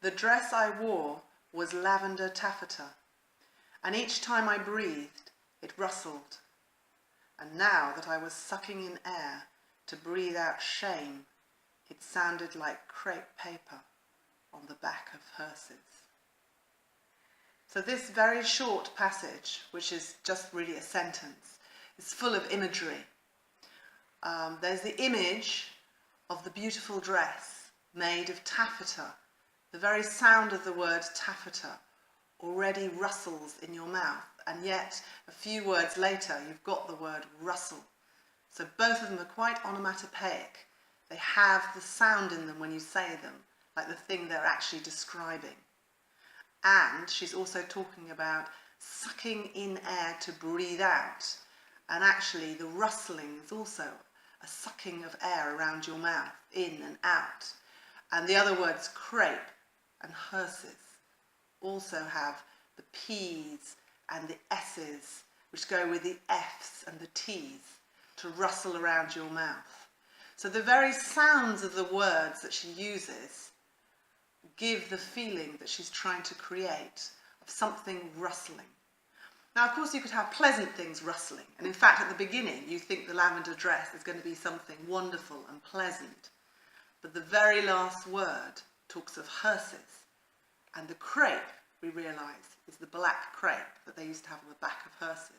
The dress I wore was lavender taffeta, and each time I breathed, it rustled. And now that I was sucking in air to breathe out shame, it sounded like crepe paper on the back of hearses. So this very short passage, which is just really a sentence, is full of imagery. There's the image of the beautiful dress made of taffeta. The very sound of the word taffeta already rustles in your mouth, and yet a few words later you've got the word rustle. So both of them are quite onomatopoeic. They have the sound in them when you say them, like the thing they're actually describing. And she's also talking about sucking in air to breathe out, and actually the rustling is also a sucking of air around your mouth, in and out. And the other words, crepe and hearses, also have the P's and the S's, which go with the F's and the T's, to rustle around your mouth. So the very sounds of the words that she uses give the feeling that she's trying to create of something rustling. Now, of course, you could have pleasant things rustling, and in fact, at the beginning, you think the lavender dress is going to be something wonderful and pleasant. But the very last word talks of hearses, and the crepe, we realise, is the black crepe that they used to have on the back of hearses.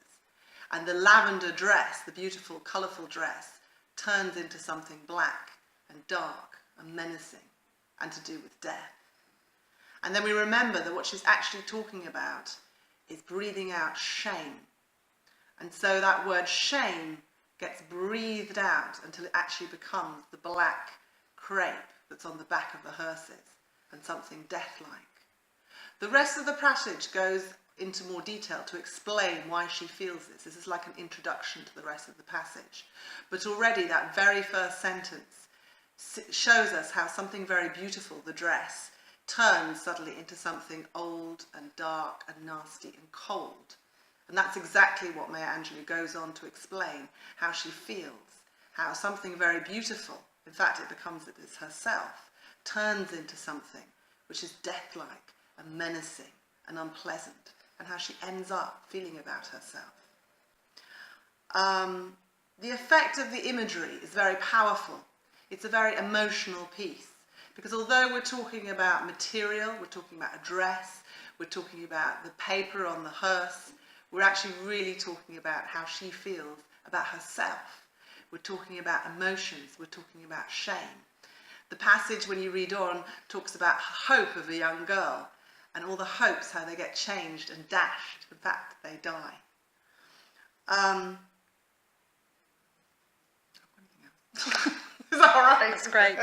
And the lavender dress, the beautiful, colourful dress, turns into something black and dark and menacing and to do with death. And then we remember that what she's actually talking about is breathing out shame. And so that word shame gets breathed out until it actually becomes the black crepe that's on the back of the hearses and something death-like. The rest of the passage goes into more detail to explain why she feels this. This is like an introduction to the rest of the passage. But already that very first sentence shows us how something very beautiful, the dress, turns suddenly into something old and dark and nasty and cold. And that's exactly what Maya Angelou goes on to explain, how she feels, how something very beautiful, in fact it becomes it is herself, turns into something which is death-like and menacing and unpleasant, and how she ends up feeling about herself. The effect of the imagery is very powerful. It's a very emotional piece, because although we're talking about material, we're talking about a dress, we're talking about the paper on the hearse, we're actually really talking about how she feels about herself. We're talking about emotions, we're talking about shame. The passage, when you read on, talks about hope of a young girl, and all the hopes, how they get changed and dashed. In fact, they die. Is that all right? That's great.